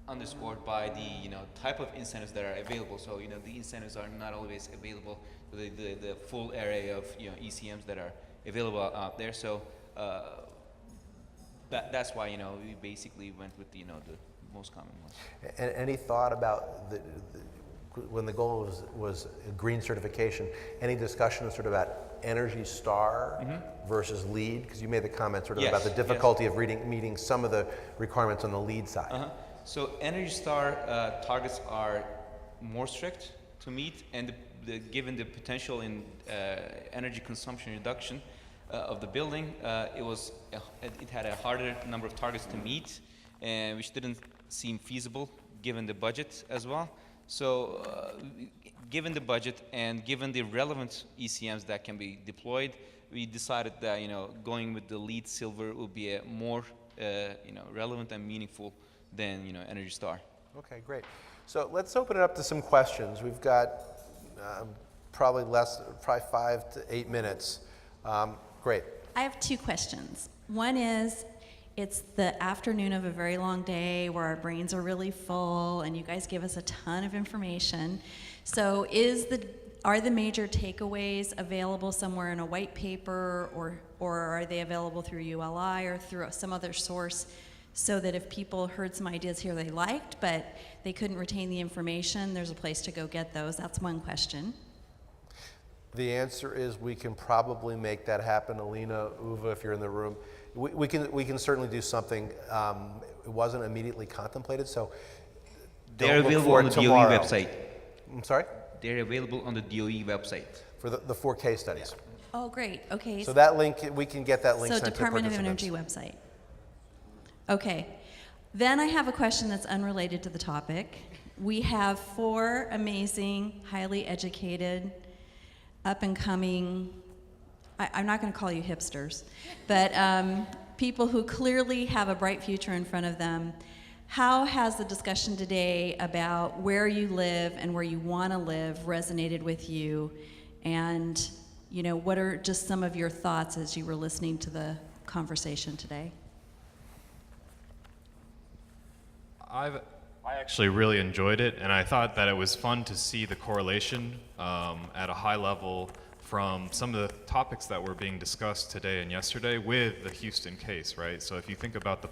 underscored by the type of incentives that are available. So the incentives are not always available to the full array of ECMs that are available out there. So that's why we basically went with the most common ones. And any thought about when the goal was green certification? Any discussion sort of about Energy Star versus LEED? Because you made the comment sort of about the difficulty of meeting some of the requirements on the LEED side. So Energy Star targets are more strict to meet, and given the potential in energy consumption reduction of the building, it had a harder number of targets to meet, which didn't seem feasible given the budget as well. So given the budget and given the relevant ECMs that can be deployed, we decided that going with the LEED Silver would be a more relevant and meaningful than Energy Star. Okay, great. So let's open it up to some questions. We've got probably 5 to 8 minutes. Great. I have 2 questions. One is, it's the afternoon of a very long day where our brains are really full and you guys give us a ton of information. So are the major takeaways available somewhere in a white paper, or are they available through ULI or through some other source, so that if people heard some ideas here they liked but they couldn't retain the information, there's a place to go get those? That's one question. The answer is we can probably make that happen. Alina, Uwe, if you're in the room, we can certainly do something. It wasn't immediately contemplated, so they're available on the DOE website. I'm sorry? They're available on the DOE website. For the 4 case studies. Oh, great. Okay. So that link, we can get that link So sent to Department of participants. Energy website. Okay. Then I have a question that's unrelated to the topic. We have 4 amazing, highly educated, up-and-coming, I'm not going to call you hipsters, but people who clearly have a bright future in front of them. How has the discussion today about where you live and where you want to live resonated with you? And, what are just some of your thoughts as you were listening to the conversation today? I actually really enjoyed it, and I thought that it was fun to see the correlation at a high level from some of the topics that were being discussed today and yesterday with the Houston case, right? So if you think about the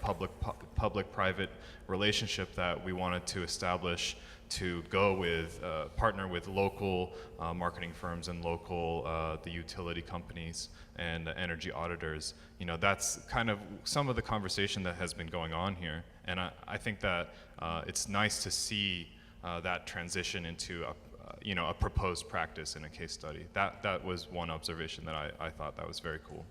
public-private relationship that we wanted to establish to go with, partner with local marketing firms and local, the utility companies and the energy auditors, that's kind of some of the conversation that has been going on here. And I think that it's nice to see that transition into a proposed practice in a case study. That was one observation that I thought that was very cool.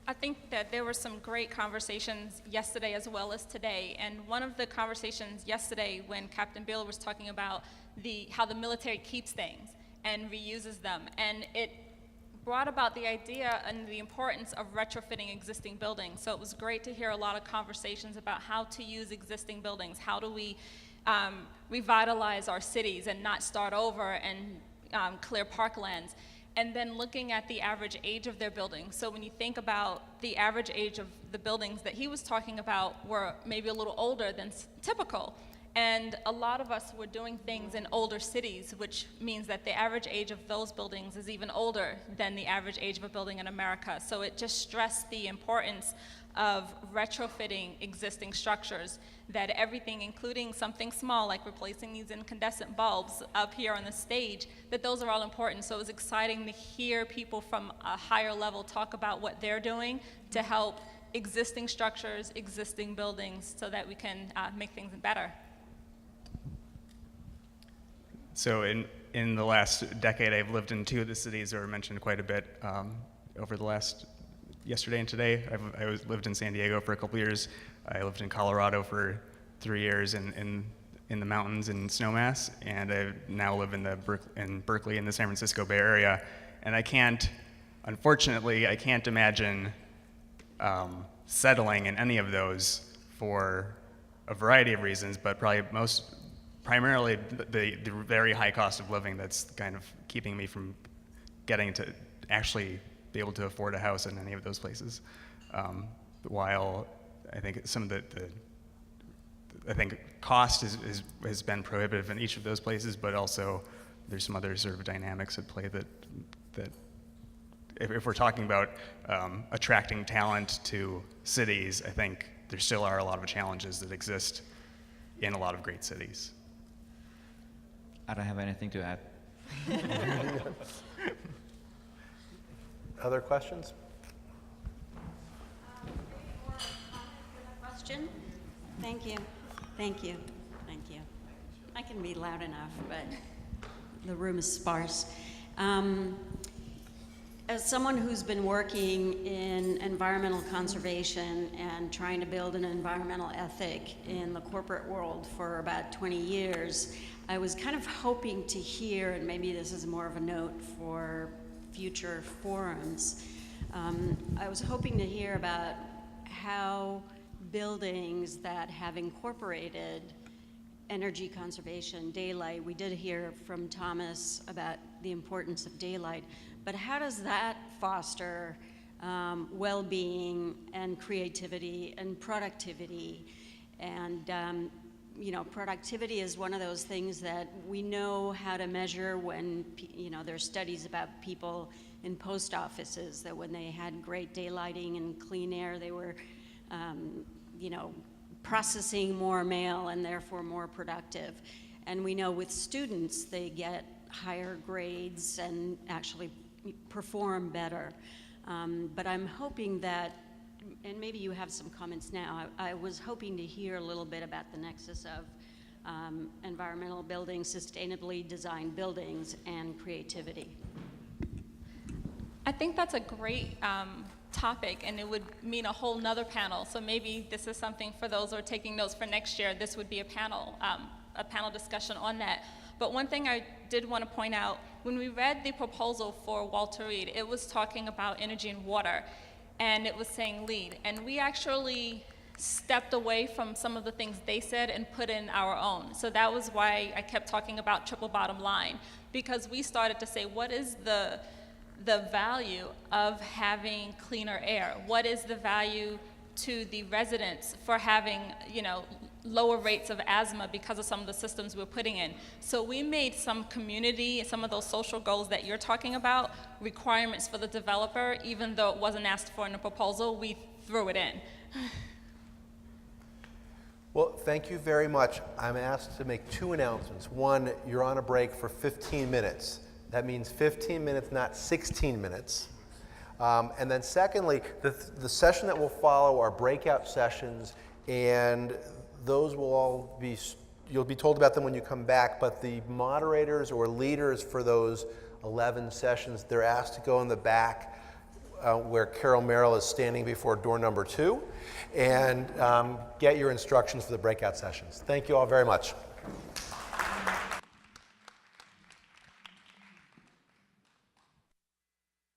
I think that there were some great conversations yesterday as well as today. And one of the conversations yesterday when Captain Bill was talking about how the military keeps things and reuses them, and it brought about the idea and the importance of retrofitting existing buildings. So it was great to hear a lot of conversations about how to use existing buildings. How do we revitalize our cities and not start over and clear parklands? And then looking at the average age of their buildings. So when you think about the average age of the buildings that he was talking about were maybe a little older than typical. And a lot of us were doing things in older cities, which means that the average age of those buildings is even older than the average age of a building in America. So it just stressed the importance of retrofitting existing structures, that everything, including something small like replacing these incandescent bulbs up here on the stage, that those are all important. So it was exciting to hear people from a higher level talk about what they're doing to help existing structures, existing buildings, so that we can make things better. So in the last decade, I've lived in two of the cities that were mentioned quite a bit over the last yesterday and today. I lived in San Diego for a couple years. I lived in Colorado for 3 years in the mountains in Snowmass, and I now live in Berkeley in the San Francisco Bay Area. And unfortunately, I can't imagine settling in any of those for a variety of reasons, but primarily the very high cost of living that's kind of keeping me from getting to actually be able to afford a house in any of those places. While I think some of I think cost has been prohibitive in each of those places, but also there's some other sort of dynamics at play that if we're talking about attracting talent to cities, I think there still are a lot of challenges that exist in a lot of great cities. I don't have anything to add. Other questions? Question? Thank you. Thank you. Thank you. I can be loud enough, but the room is sparse. As someone who's been working in environmental conservation and trying to build an environmental ethic in the corporate world for about 20 years, I was kind of hoping to hear, and maybe this is more of a note for future forums, I was hoping to hear about how buildings that have incorporated energy conservation, daylight, we did hear from Thomas about the importance of daylight, but how does that foster well-being and creativity and productivity? And productivity is one of those things that we know how to measure when, there's studies about people in post offices that when they had great daylighting and clean air, they were, processing more mail and therefore more productive. And we know with students, they get higher grades and actually perform better. But I'm hoping that, and maybe you have some comments now, I was hoping to hear a little bit about the nexus of environmental buildings, sustainably designed buildings, and creativity. I think that's a great topic, and it would mean a whole nother panel. So maybe this is something for those who are taking notes for next year. This would be a panel discussion on that. But one thing I did want to point out, when we read the proposal for Walter Reed, it was talking about energy and water, and it was saying LEED. And we actually stepped away from some of the things they said and put in our own. So that was why I kept talking about triple bottom line, because we started to say, what is the value of having cleaner air? What is the value to the residents for having, lower rates of asthma because of some of the systems we're putting in? So we made some community, some of those social goals that you're talking about, requirements for the developer, even though it wasn't asked for in the proposal, we threw it in. Well, thank you very much. I'm asked to make two announcements. One, you're on a break for 15 minutes. That means 15 minutes, not 16 minutes. And then secondly, the session that will follow are breakout sessions, and those will all be, you'll be told about them when you come back, but the moderators or leaders for those 11 sessions, they're asked to go in the back where Carol Merrill is standing before door number 2 and get your instructions for the breakout sessions. Thank you all very much.